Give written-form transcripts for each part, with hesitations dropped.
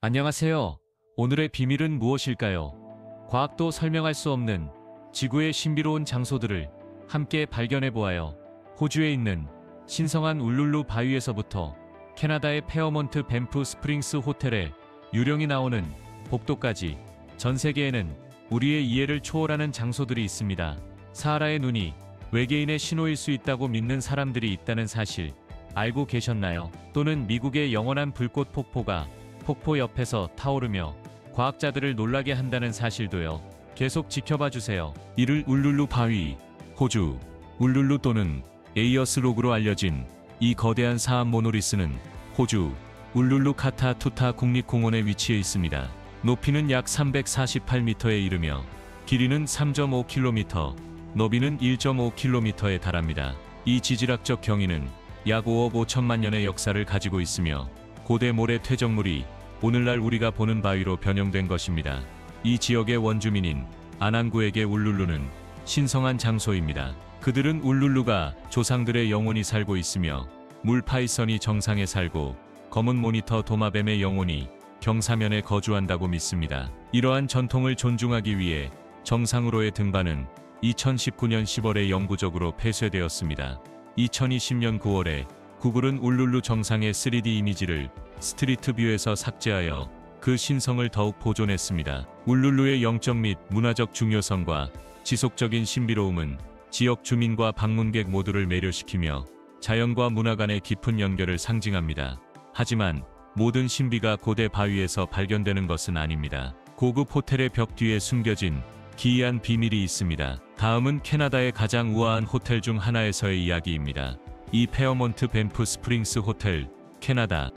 안녕하세요. 오늘의 비밀은 무엇일까요? 과학도 설명할 수 없는 지구의 신비로운 장소들을 함께 발견해 보아요. 호주에 있는 신성한 울룰루 바위에서부터 캐나다의 페어몬트 밴프 스프링스 호텔에 유령이 나오는 복도까지 전 세계에는 우리의 이해를 초월하는 장소들이 있습니다. 사하라의 눈이 외계인의 신호일 수 있다고 믿는 사람들이 있다는 사실 알고 계셨나요? 또는 미국의 영원한 불꽃 폭포가 폭포 옆에서 타오르며 과학자들을 놀라게 한다는 사실도요. 계속 지켜봐 주세요. 이를 울룰루 바위, 호주 울룰루 또는 에이어스 록으로 알려진 이 거대한 사암 모노리스는 호주 울룰루 카타투타 국립공원에 위치해 있습니다. 높이는 약 348m에 이르며 길이는 3.5km, 너비는 1.5km에 달합니다. 이 지질학적 경이는 약 5억 5천만 년의 역사를 가지고 있으며 고대 모래 퇴적물이 오늘날 우리가 보는 바위로 변형된 것입니다. 이 지역의 원주민인 아난구에게 울룰루는 신성한 장소입니다. 그들은 울룰루가 조상들의 영혼이 살고 있으며 물 파이썬이 정상에 살고 검은 모니터 도마뱀의 영혼이 경사면에 거주한다고 믿습니다. 이러한 전통을 존중하기 위해 정상으로의 등반은 2019년 10월에 영구적으로 폐쇄되었습니다. 2020년 9월에 구글은 울룰루 정상의 3D 이미지를 스트리트 뷰에서 삭제하여 그 신성을 더욱 보존했습니다. 울룰루의 영적 및 문화적 중요성과 지속적인 신비로움은 지역 주민과 방문객 모두를 매료시키며 자연과 문화 간의 깊은 연결을 상징합니다. 하지만 모든 신비가 고대 바위에서 발견되는 것은 아닙니다. 고급 호텔의 벽 뒤에 숨겨진 기이한 비밀이 있습니다. 다음은 캐나다의 가장 우아한 호텔 중 하나에서의 이야기입니다. 이 페어몬트 밴프 스프링스 호텔, 캐나다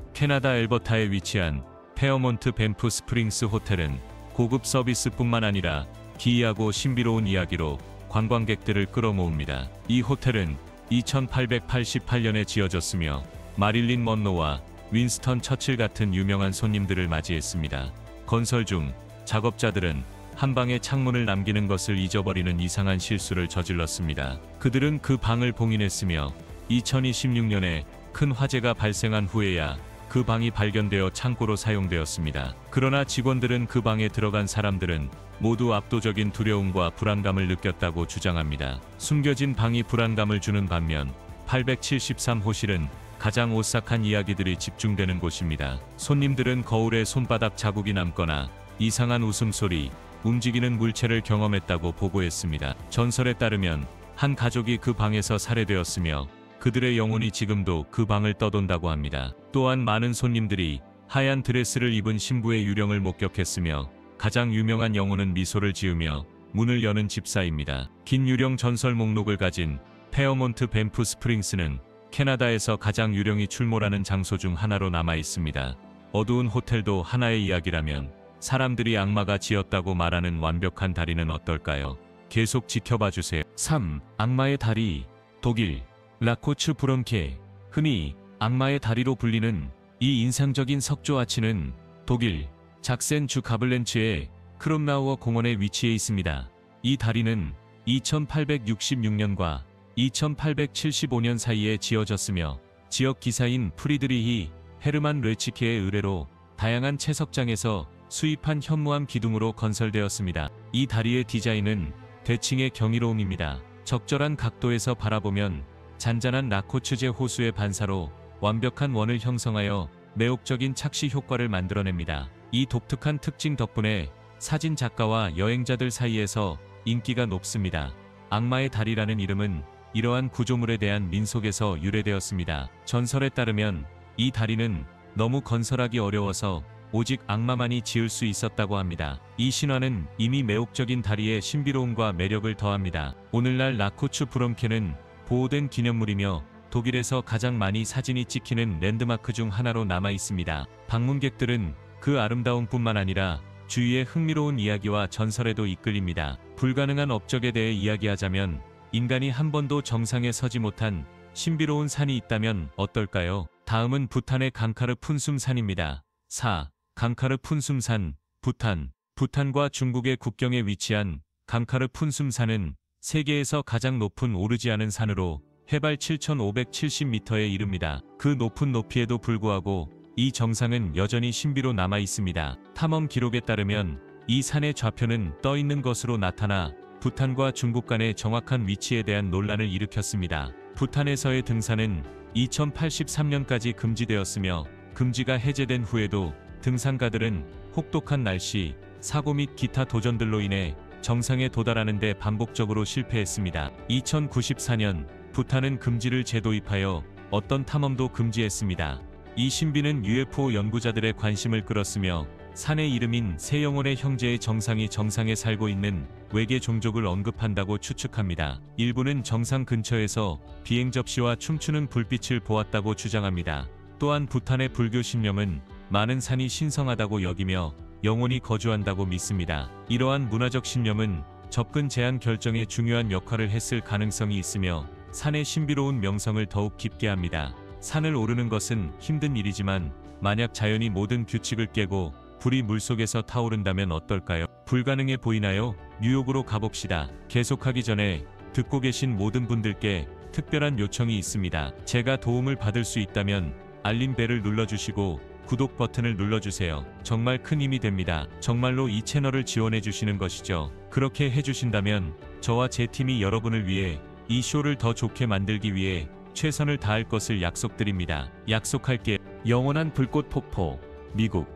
엘버타에 위치한 페어몬트 밴프 스프링스 호텔은 고급 서비스뿐만 아니라 기이하고 신비로운 이야기로 관광객들을 끌어모읍니다. 이 호텔은 2888년에 지어졌으며 마릴린 먼로와 윈스턴 처칠 같은 유명한 손님들을 맞이했습니다. 건설 중 작업자들은 한 방에 창문을 남기는 것을 잊어버리는 이상한 실수를 저질렀습니다. 그들은 그 방을 봉인했으며 2026년에 큰 화재가 발생한 후에야 그 방이 발견되어 창고로 사용되었습니다. 그러나 직원들은 그 방에 들어간 사람들은 모두 압도적인 두려움과 불안감을 느꼈다고 주장합니다. 숨겨진 방이 불안감을 주는 반면 873호실은 가장 오싹한 이야기들이 집중되는 곳입니다. 손님들은 거울에 손바닥 자국이 남거나 이상한 웃음소리, 움직이는 물체를 경험했다고 보고했습니다. 전설에 따르면 한 가족이 그 방에서 살해되었으며 그들의 영혼이 지금도 그 방을 떠돈다고 합니다. 또한 많은 손님들이 하얀 드레스를 입은 신부의 유령을 목격했으며 가장 유명한 영혼은 미소를 지으며 문을 여는 집사입니다. 긴 유령 전설 목록을 가진 페어몬트 밴프 스프링스는 캐나다에서 가장 유령이 출몰하는 장소 중 하나로 남아 있습니다. 어두운 호텔도 하나의 이야기라면 사람들이 악마가 지었다고 말하는 완벽한 다리는 어떨까요? 계속 지켜봐 주세요. 3. 악마의 다리. 독일 라코츠 브롬케. 흔히 악마의 다리로 불리는 이 인상적인 석조 아치는 독일 작센 주 가블렌츠의 크롬나우어 공원에 위치해 있습니다. 이 다리는 2866년과 2875년 사이에 지어졌으며 지역 기사인 프리드리히 헤르만 뢰치케의 의뢰로 다양한 채석장에서 수입한 현무암 기둥으로 건설되었습니다. 이 다리의 디자인은 대칭의 경이로움입니다. 적절한 각도에서 바라보면 잔잔한 라코츠제 호수의 반사로 완벽한 원을 형성하여 매혹적인 착시 효과를 만들어냅니다. 이 독특한 특징 덕분에 사진 작가와 여행자들 사이에서 인기가 높습니다. 악마의 다리라는 이름은 이러한 구조물에 대한 민속에서 유래되었습니다. 전설에 따르면 이 다리는 너무 건설하기 어려워서 오직 악마만이 지을 수 있었다고 합니다. 이 신화는 이미 매혹적인 다리의 신비로움과 매력을 더합니다. 오늘날 라코츠 브롬케는 보호된 기념물이며 독일에서 가장 많이 사진이 찍히는 랜드마크 중 하나로 남아 있습니다. 방문객들은 그 아름다움뿐만 아니라 주위의 흥미로운 이야기와 전설에도 이끌립니다. 불가능한 업적에 대해 이야기하자면 인간이 한 번도 정상에 서지 못한 신비로운 산이 있다면 어떨까요? 다음은 부탄의 강카르 푼숨산입니다. 4. 강카르 푼숨산, 부탄. 부탄과 중국의 국경에 위치한 강카르 푼숨산은 세계에서 가장 높은 오르지 않은 산으로 해발 7,570m에 이릅니다. 그 높은 높이에도 불구하고 이 정상은 여전히 신비로 남아 있습니다. 탐험 기록에 따르면 이 산의 좌표는 떠 있는 것으로 나타나 부탄과 중국 간의 정확한 위치에 대한 논란을 일으켰습니다. 부탄에서의 등산은 2083년까지 금지되었으며 금지가 해제된 후에도 등산가들은 혹독한 날씨, 사고 및 기타 도전들로 인해 정상에 도달하는 데 반복적으로 실패했습니다. 2094년 부탄은 금지를 재도입하여 어떤 탐험도 금지했습니다. 이 신비는 UFO 연구자들의 관심을 끌었으며 산의 이름인 새 영혼의 형제의 정상이 정상에 살고 있는 외계 종족을 언급한다고 추측합니다. 일부는 정상 근처에서 비행 접시와 춤추는 불빛을 보았다고 주장합니다. 또한 부탄의 불교 신념은 많은 산이 신성하다고 여기며 영혼이 거주한다고 믿습니다. 이러한 문화적 신념은 접근 제한 결정에 중요한 역할을 했을 가능성이 있으며 산의 신비로운 명성을 더욱 깊게 합니다. 산을 오르는 것은 힘든 일이지만 만약 자연이 모든 규칙을 깨고 불이 물속에서 타오른다면 어떨까요? 불가능해 보이나요? 뉴욕으로 가봅시다. 계속하기 전에 듣고 계신 모든 분들께 특별한 요청이 있습니다. 제가 도움을 받을 수 있다면 알림벨을 눌러주시고 구독 버튼을 눌러주세요. 정말 큰 힘이 됩니다. 정말로 이 채널을 지원해 주시는 것이죠. 그렇게 해주신다면 저와 제 팀이 여러분을 위해 이 쇼를 더 좋게 만들기 위해 최선을 다할 것을 약속드립니다. 약속할게. 영원한 불꽃 폭포. 미국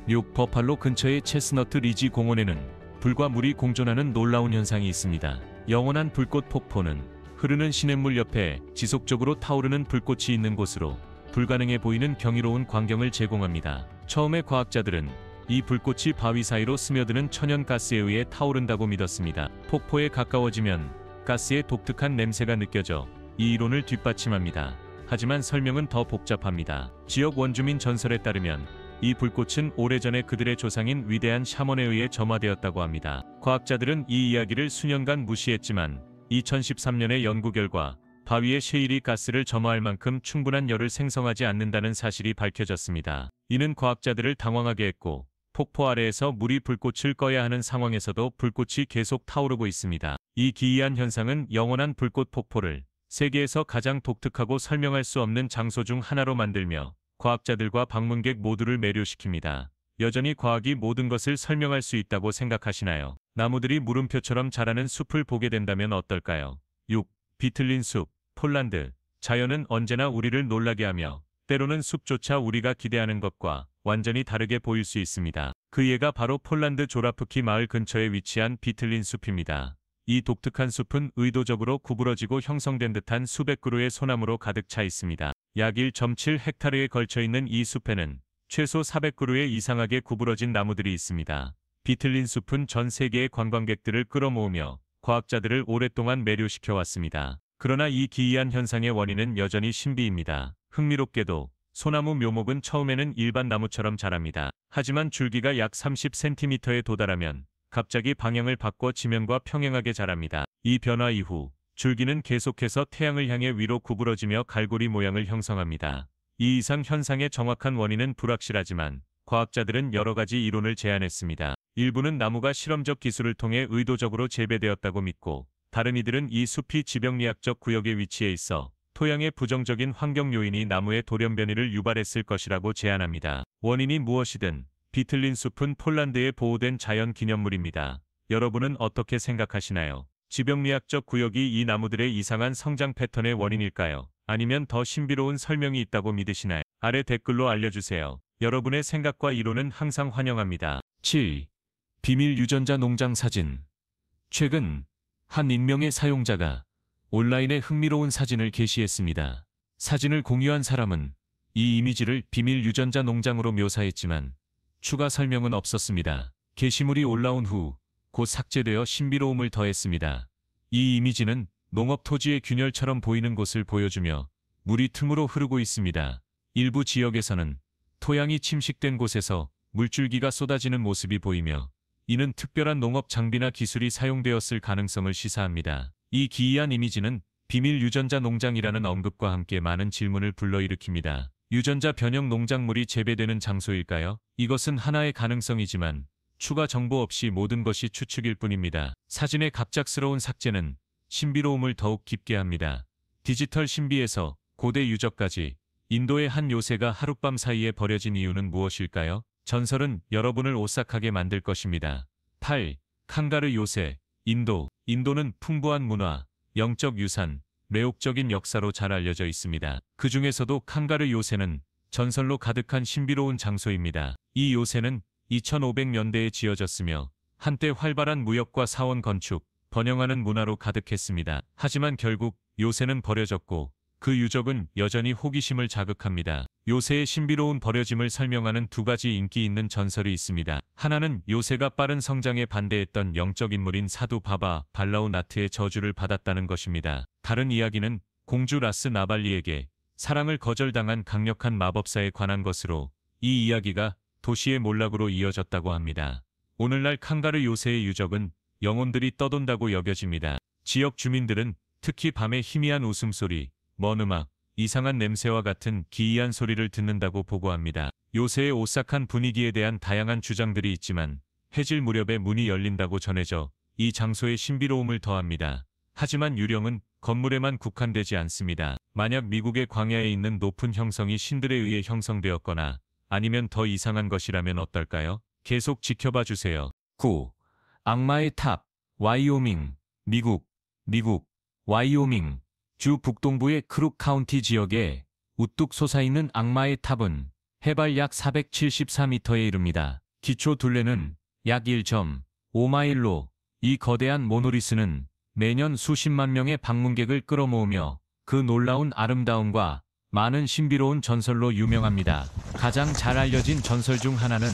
뉴욕 버팔로 근처의 체스너트 리지 공원에는 불과 물이 공존하는 놀라운 현상이 있습니다. 영원한 불꽃 폭포는 흐르는 시냇물 옆에 지속적으로 타오르는 불꽃이 있는 곳으로 불가능해 보이는 경이로운 광경을 제공합니다. 처음에 과학자들은 이 불꽃이 바위 사이로 스며드는 천연가스에 의해 타오른다고 믿었습니다. 폭포에 가까워지면 가스의 독특한 냄새가 느껴져 이 이론을 뒷받침합니다. 하지만 설명은 더 복잡합니다. 지역 원주민 전설에 따르면 이 불꽃은 오래전에 그들의 조상인 위대한 샤먼에 의해 점화되었다고 합니다. 과학자들은 이 이야기를 수년간 무시했지만 2013년의 연구 결과 바위의 셰일이 가스를 점화할 만큼 충분한 열을 생성하지 않는다는 사실이 밝혀졌습니다. 이는 과학자들을 당황하게 했고 폭포 아래에서 물이 불꽃을 꺼야 하는 상황에서도 불꽃이 계속 타오르고 있습니다. 이 기이한 현상은 영원한 불꽃 폭포를 세계에서 가장 독특하고 설명할 수 없는 장소 중 하나로 만들며 과학자들과 방문객 모두를 매료시킵니다. 여전히 과학이 모든 것을 설명할 수 있다고 생각하시나요? 나무들이 물음표처럼 자라는 숲을 보게 된다면 어떨까요? 6. 비틀린 숲. 폴란드. 자연은 언제나 우리를 놀라게 하며 때로는 숲조차 우리가 기대하는 것과 완전히 다르게 보일 수 있습니다. 그 예가 바로 폴란드 조라프키 마을 근처에 위치한 비틀린 숲입니다. 이 독특한 숲은 의도적으로 구부러지고 형성된 듯한 수백 그루의 소나무로 가득 차 있습니다. 약 1.7헥타르에 걸쳐 있는 이 숲에는 최소 400그루의 이상하게 구부러진 나무들이 있습니다. 비틀린 숲은 전 세계의 관광객들을 끌어모으며 과학자들을 오랫동안 매료시켜 왔습니다. 그러나 이 기이한 현상의 원인은 여전히 신비입니다. 흥미롭게도 소나무 묘목은 처음에는 일반 나무처럼 자랍니다. 하지만 줄기가 약 30cm에 도달하면 갑자기 방향을 바꿔 지면과 평행하게 자랍니다. 이 변화 이후 줄기는 계속해서 태양을 향해 위로 구부러지며 갈고리 모양을 형성합니다. 이 이상 현상의 정확한 원인은 불확실하지만 과학자들은 여러 가지 이론을 제안했습니다. 일부는 나무가 실험적 기술을 통해 의도적으로 재배되었다고 믿고 다른 이들은 이 숲이 지병리학적 구역에 위치해 있어 토양의 부정적인 환경 요인이 나무의 돌연변이를 유발했을 것이라고 제안합니다. 원인이 무엇이든 비틀린 숲은 폴란드의 보호된 자연 기념물입니다. 여러분은 어떻게 생각하시나요? 지병리학적 구역이 이 나무들의 이상한 성장 패턴의 원인일까요? 아니면 더 신비로운 설명이 있다고 믿으시나요? 아래 댓글로 알려주세요. 여러분의 생각과 이론은 항상 환영합니다. 7. 비밀 유전자 농장 사진. 최근 한 익명의 사용자가 온라인에 흥미로운 사진을 게시했습니다. 사진을 공유한 사람은 이 이미지를 비밀 유전자 농장으로 묘사했지만 추가 설명은 없었습니다. 게시물이 올라온 후 곧 삭제되어 신비로움을 더했습니다. 이 이미지는 농업 토지의 균열처럼 보이는 곳을 보여주며 물이 틈으로 흐르고 있습니다. 일부 지역에서는 토양이 침식된 곳에서 물줄기가 쏟아지는 모습이 보이며 이는 특별한 농업 장비나 기술이 사용되었을 가능성을 시사합니다. 이 기이한 이미지는 비밀 유전자 농장이라는 언급과 함께 많은 질문을 불러일으킵니다. 유전자 변형 농작물이 재배되는 장소일까요? 이것은 하나의 가능성이지만 추가 정보 없이 모든 것이 추측일 뿐입니다. 사진의 갑작스러운 삭제는 신비로움을 더욱 깊게 합니다. 디지털 신비에서 고대 유적까지 인도의 한 요새가 하룻밤 사이에 버려진 이유는 무엇일까요? 전설은 여러분을 오싹하게 만들 것입니다. 8. 칸가르 요새. 인도. 인도는 풍부한 문화, 영적 유산, 매혹적인 역사로 잘 알려져 있습니다. 그 중에서도 칸가르 요새는 전설로 가득한 신비로운 장소입니다. 이 요새는 2500년대에 지어졌으며 한때 활발한 무역과 사원 건축, 번영하는 문화로 가득했습니다. 하지만 결국 요새는 버려졌고 그 유적은 여전히 호기심을 자극합니다. 요새의 신비로운 버려짐을 설명하는 두 가지 인기 있는 전설이 있습니다. 하나는 요새가 빠른 성장에 반대했던 영적 인물인 사두 바바 발라우나트의 저주를 받았다는 것입니다. 다른 이야기는 공주 라스 나발리에게 사랑을 거절당한 강력한 마법사에 관한 것으로 이 이야기가 도시의 몰락으로 이어졌다고 합니다. 오늘날 칸가르 요새의 유적은 영혼들이 떠돈다고 여겨집니다. 지역 주민들은 특히 밤에 희미한 웃음소리, 먼 음악, 이상한 냄새와 같은 기이한 소리를 듣는다고 보고합니다. 요새의 오싹한 분위기에 대한 다양한 주장들이 있지만 해질 무렵에 문이 열린다고 전해져 이 장소의 신비로움을 더합니다. 하지만 유령은 건물에만 국한되지 않습니다. 만약 미국의 광야에 있는 높은 형성이 신들에 의해 형성되었거나 아니면 더 이상한 것이라면 어떨까요? 계속 지켜봐 주세요. 9. 악마의 탑. 와이오밍. 미국. 와이오밍 주 북동부의 크룩 카운티 지역에 우뚝 솟아있는 악마의 탑은 해발 약 474m에 이릅니다. 기초 둘레는 약 1.5마일로 이 거대한 모노리스는 매년 수십만 명의 방문객을 끌어모으며 그 놀라운 아름다움과 많은 신비로운 전설로 유명합니다. 가장 잘 알려진 전설 중 하나는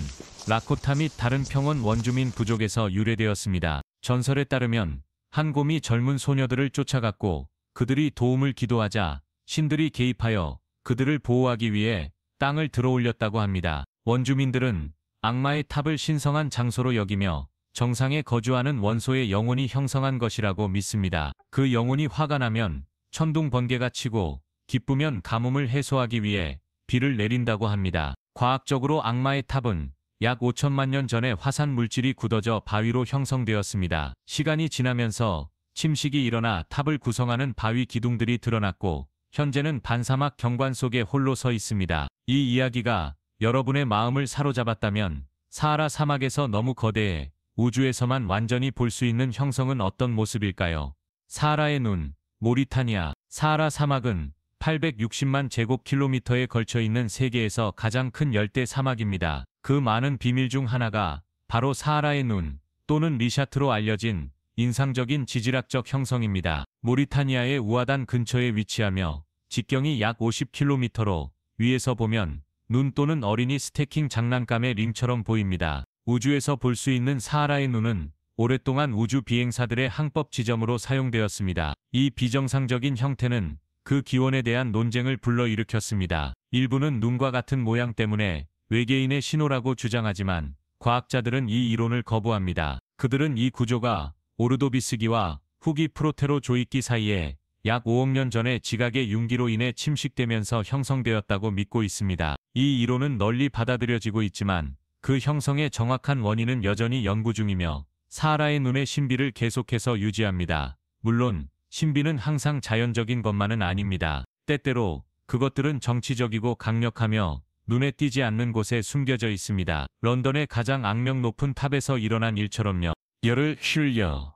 라코타 및 다른 평원 원주민 부족에서 유래되었습니다. 전설에 따르면 한 곰이 젊은 소녀들을 쫓아갔고 그들이 도움을 기도하자 신들이 개입하여 그들을 보호하기 위해 땅을 들어올렸다고 합니다. 원주민들은 악마의 탑을 신성한 장소로 여기며 정상에 거주하는 원소의 영혼이 형성한 것이라고 믿습니다. 그 영혼이 화가 나면 천둥 번개가 치고 기쁘면 가뭄을 해소하기 위해 비를 내린다고 합니다. 과학적으로 악마의 탑은 약 5천만 년 전에 화산 물질이 굳어져 바위로 형성되었습니다. 시간이 지나면서 침식이 일어나 탑을 구성하는 바위 기둥들이 드러났고 현재는 반사막 경관 속에 홀로 서 있습니다. 이 이야기가 여러분의 마음을 사로잡았다면 사하라 사막에서 너무 거대해 우주에서만 완전히 볼 수 있는 형성은 어떤 모습일까요? 사하라의 눈. 모리타니아. 사하라 사막은 860만 제곱킬로미터에 걸쳐 있는 세계에서 가장 큰 열대 사막입니다. 그 많은 비밀 중 하나가 바로 사하라의 눈 또는 리샤트로 알려진 인상적인 지질학적 형성입니다. 모리타니아의 우아단 근처에 위치하며 직경이 약 50km로 위에서 보면 눈 또는 어린이 스태킹 장난감의 링처럼 보입니다. 우주에서 볼 수 있는 사하라의 눈은 오랫동안 우주 비행사들의 항법 지점으로 사용되었습니다. 이 비정상적인 형태는 그 기원에 대한 논쟁을 불러일으켰습니다. 일부는 눈과 같은 모양 때문에 외계인의 신호라고 주장하지만 과학자들은 이 이론을 거부합니다. 그들은 이 구조가 오르도비스기와 후기 프로테로조이기 사이에 약 5억 년 전에 지각의 융기로 인해 침식되면서 형성되었다고 믿고 있습니다. 이 이론은 널리 받아들여지고 있지만 그 형성의 정확한 원인은 여전히 연구 중이며 사하라의 눈의 신비를 계속해서 유지합니다. 물론 신비는 항상 자연적인 것만은 아닙니다. 때때로 그것들은 정치적이고 강력하며 눈에 띄지 않는 곳에 숨겨져 있습니다. 런던의 가장 악명 높은 탑에서 일어난 일처럼요. 열을 슐려.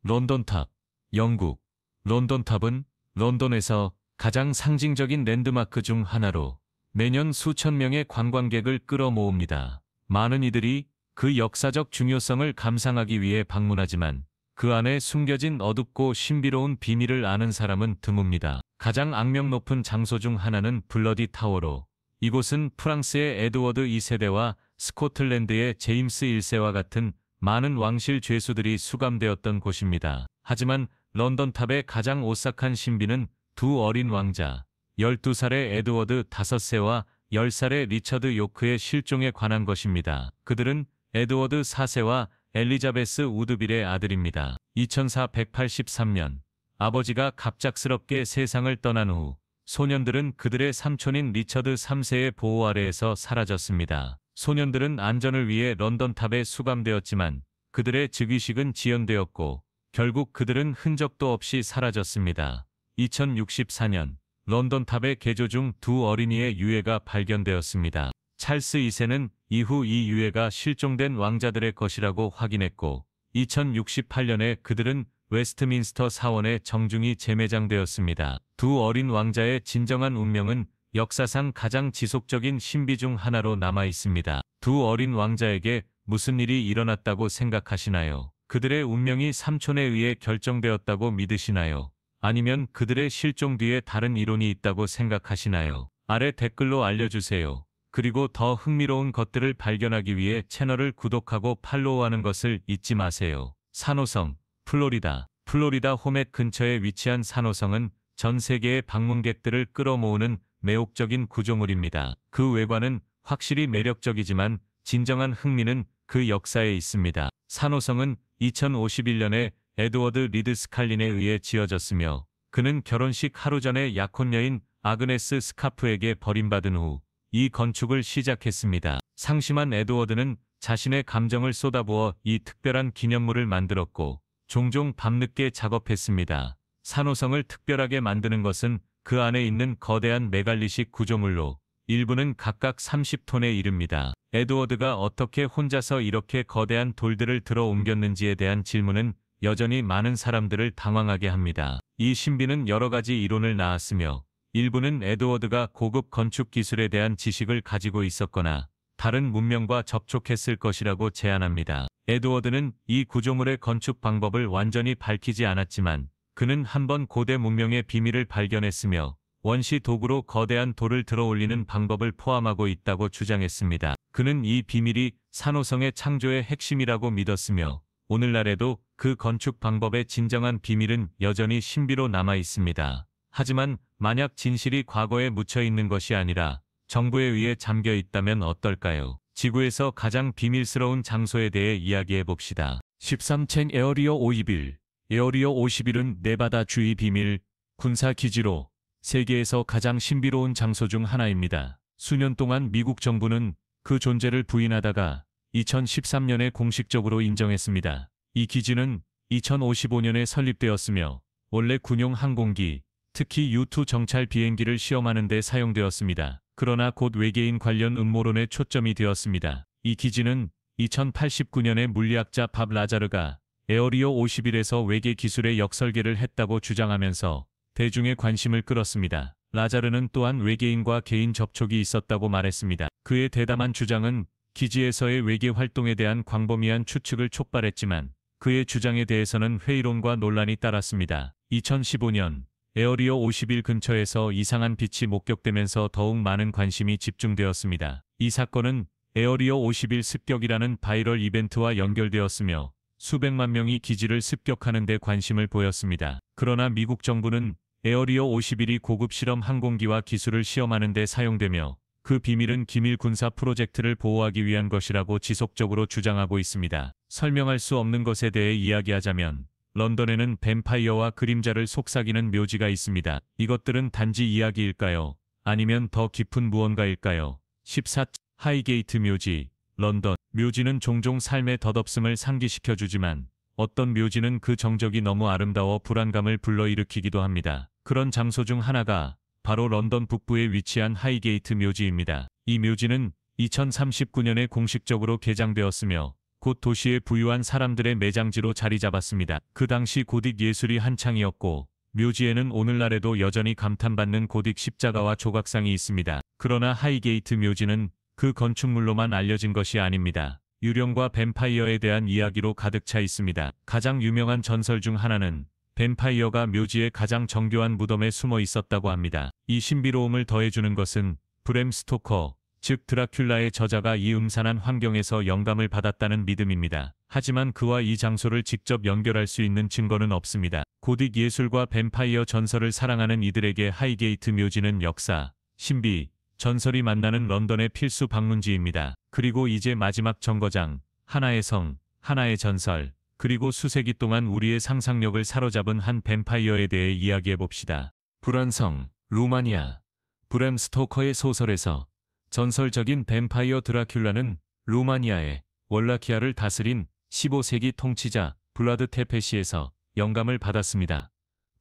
런던탑. 영국. 런던탑은 런던에서 가장 상징적인 랜드마크 중 하나로 매년 수천 명의 관광객을 끌어모읍니다. 많은 이들이 그 역사적 중요성을 감상하기 위해 방문하지만 그 안에 숨겨진 어둡고 신비로운 비밀을 아는 사람은 드뭅니다. 가장 악명 높은 장소 중 하나는 블러디 타워로 이곳은 프랑스의 에드워드 2세대와 스코틀랜드의 제임스 1세와 같은 많은 왕실 죄수들이 수감되었던 곳입니다. 하지만 런던탑의 가장 오싹한 신비는 두 어린 왕자, 12살의 에드워드 5세와 10살의 리처드 요크의 실종에 관한 것입니다. 그들은 에드워드 4세와 엘리자베스 우드빌의 아들입니다. 2483년 아버지가 갑작스럽게 세상을 떠난 후 소년들은 그들의 삼촌인 리처드 3세의 보호 아래에서 사라졌습니다. 소년들은 안전을 위해 런던탑에 수감되었지만 그들의 즉위식은 지연되었고 결국 그들은 흔적도 없이 사라졌습니다. 2064년 런던 탑의 개조 중 두 어린이의 유해가 발견되었습니다. 찰스 2세는 이후 이 유해가 실종된 왕자들의 것이라고 확인했고 2068년에 그들은 웨스트민스터 사원에 정중히 재매장되었습니다. 두 어린 왕자의 진정한 운명은 역사상 가장 지속적인 신비 중 하나로 남아 있습니다. 두 어린 왕자에게 무슨 일이 일어났다고 생각하시나요? 그들의 운명이 삼촌에 의해 결정되었다고 믿으시나요? 아니면 그들의 실종 뒤에 다른 이론이 있다고 생각하시나요? 아래 댓글로 알려주세요. 그리고 더 흥미로운 것들을 발견하기 위해 채널을 구독하고 팔로우하는 것을 잊지 마세요. 산호성, 플로리다. 플로리다 호멧 근처에 위치한 산호성은 전 세계의 방문객들을 끌어모으는 매혹적인 구조물입니다. 그 외관은 확실히 매력적이지만 진정한 흥미는 그 역사에 있습니다. 산호성은 2051년에 에드워드 리드 스칼린에 의해 지어졌으며 그는 결혼식 하루 전에 약혼 여인 아그네스 스카프에게 버림받은 후 이 건축을 시작했습니다. 상심한 에드워드는 자신의 감정을 쏟아부어 이 특별한 기념물을 만들었고 종종 밤늦게 작업했습니다. 산호성을 특별하게 만드는 것은 그 안에 있는 거대한 메갈리식 구조물로 일부는 각각 30톤에 이릅니다. 에드워드가 어떻게 혼자서 이렇게 거대한 돌들을 들어 옮겼는지에 대한 질문은 여전히 많은 사람들을 당황하게 합니다. 이 신비는 여러 가지 이론을 낳았으며 일부는 에드워드가 고급 건축 기술에 대한 지식을 가지고 있었거나 다른 문명과 접촉했을 것이라고 제안합니다. 에드워드는 이 구조물의 건축 방법을 완전히 밝히지 않았지만 그는 한번 고대 문명의 비밀을 발견했으며 원시 도구로 거대한 돌을 들어 올리는 방법을 포함하고 있다고 주장했습니다. 그는 이 비밀이 산호성의 창조의 핵심이라고 믿었으며 오늘날에도 그 건축 방법의 진정한 비밀은 여전히 신비로 남아 있습니다. 하지만 만약 진실이 과거에 묻혀 있는 것이 아니라 정부에 의해 잠겨 있다면 어떨까요? 지구에서 가장 비밀스러운 장소에 대해 이야기해 봅시다. 13층 에어리어 51. 에어리어 51은 네바다 주의 비밀 군사기지로 세계에서 가장 신비로운 장소 중 하나입니다. 수년 동안 미국 정부는 그 존재를 부인하다가 2013년에 공식적으로 인정했습니다. 이 기지는 2055년에 설립되었으며 원래 군용 항공기, 특히 U-2 정찰 비행기를 시험하는 데 사용되었습니다. 그러나 곧 외계인 관련 음모론에 초점이 되었습니다. 이 기지는 2089년에 물리학자 밥 라자르가 에어리어 51에서 외계 기술의 역설계를 했다고 주장하면서 대중의 관심을 끌었습니다. 라자르는 또한 외계인과 개인 접촉이 있었다고 말했습니다. 그의 대담한 주장은 기지에서의 외계 활동에 대한 광범위한 추측을 촉발했지만 그의 주장에 대해서는 회의론과 논란이 따랐습니다. 2015년 에어리어 51 근처에서 이상한 빛이 목격되면서 더욱 많은 관심이 집중되었습니다. 이 사건은 에어리어 51 습격이라는 바이럴 이벤트와 연결되었으며 수백만 명이 기지를 습격하는 데 관심을 보였습니다. 그러나 미국 정부는 에어리어 51이 고급 실험 항공기와 기술을 시험하는 데 사용되며 그 비밀은 기밀 군사 프로젝트를 보호하기 위한 것이라고 지속적으로 주장하고 있습니다. 설명할 수 없는 것에 대해 이야기하자면 런던에는 뱀파이어와 그림자를 속삭이는 묘지가 있습니다. 이것들은 단지 이야기일까요? 아니면 더 깊은 무언가일까요? 14. 하이게이트 묘지. 런던. 묘지는 종종 삶의 덧없음을 상기시켜주지만 어떤 묘지는 그 정적이 너무 아름다워 불안감을 불러일으키기도 합니다. 그런 장소 중 하나가 바로 런던 북부에 위치한 하이게이트 묘지입니다. 이 묘지는 2039년에 공식적으로 개장되었으며 곧 도시에 부유한 사람들의 매장지로 자리 잡았습니다. 그 당시 고딕 예술이 한창이었고 묘지에는 오늘날에도 여전히 감탄받는 고딕 십자가와 조각상이 있습니다. 그러나 하이게이트 묘지는 그 건축물로만 알려진 것이 아닙니다. 유령과 뱀파이어에 대한 이야기로 가득 차 있습니다. 가장 유명한 전설 중 하나는 뱀파이어가 묘지의 가장 정교한 무덤에 숨어 있었다고 합니다. 이 신비로움을 더해주는 것은 브램 스토커, 즉 드라큘라의 저자가 이 음산한 환경에서 영감을 받았다는 믿음입니다. 하지만 그와 이 장소를 직접 연결할 수 있는 증거는 없습니다. 고딕 예술과 뱀파이어 전설을 사랑하는 이들에게 하이게이트 묘지는 역사, 신비, 전설이 만나는 런던의 필수 방문지입니다. 그리고 이제 마지막 정거장, 하나의 성, 하나의 전설, 그리고 수세기 동안 우리의 상상력을 사로잡은 한 뱀파이어에 대해 이야기해봅시다. 불안성, 루마니아. 브램 스토커의 소설에서 전설적인 뱀파이어 드라큘라는 루마니아의 월라키아를 다스린 15세기 통치자 블라드 테페시에서 영감을 받았습니다.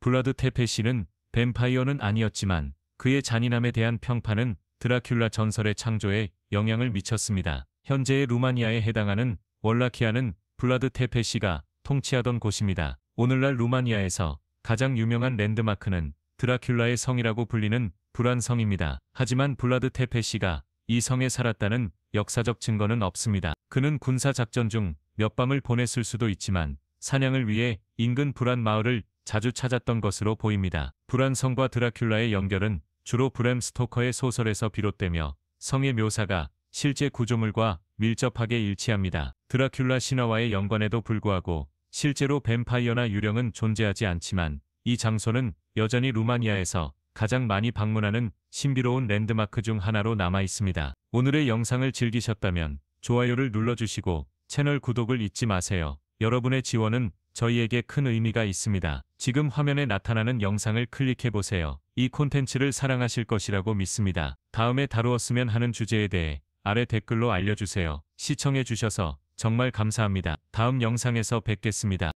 블라드 테페시는 뱀파이어는 아니었지만 그의 잔인함에 대한 평판은 드라큘라 전설의 창조에 영향을 미쳤습니다. 현재의 루마니아에 해당하는 월라키아는 블라드 테페시가 통치하던 곳입니다. 오늘날 루마니아에서 가장 유명한 랜드마크는 드라큘라의 성이라고 불리는 브란 성입니다. 하지만 블라드 테페시가 이 성에 살았다는 역사적 증거는 없습니다. 그는 군사 작전 중 몇 밤을 보냈을 수도 있지만 사냥을 위해 인근 브란 마을을 자주 찾았던 것으로 보입니다. 브란 성과 드라큘라의 연결은 주로 브램 스토커의 소설에서 비롯되며 성의 묘사가 실제 구조물과 밀접하게 일치합니다. 드라큘라 신화와의 연관에도 불구하고 실제로 뱀파이어나 유령은 존재하지 않지만 이 장소는 여전히 루마니아에서 가장 많이 방문하는 신비로운 랜드마크 중 하나로 남아 있습니다. 오늘의 영상을 즐기셨다면 좋아요를 눌러주시고 채널 구독을 잊지 마세요. 여러분의 지원은 저희에게 큰 의미가 있습니다. 지금 화면에 나타나는 영상을 클릭해보세요. 이 콘텐츠를 사랑하실 것이라고 믿습니다. 다음에 다루었으면 하는 주제에 대해 아래 댓글로 알려주세요. 시청해주셔서 정말 감사합니다. 다음 영상에서 뵙겠습니다.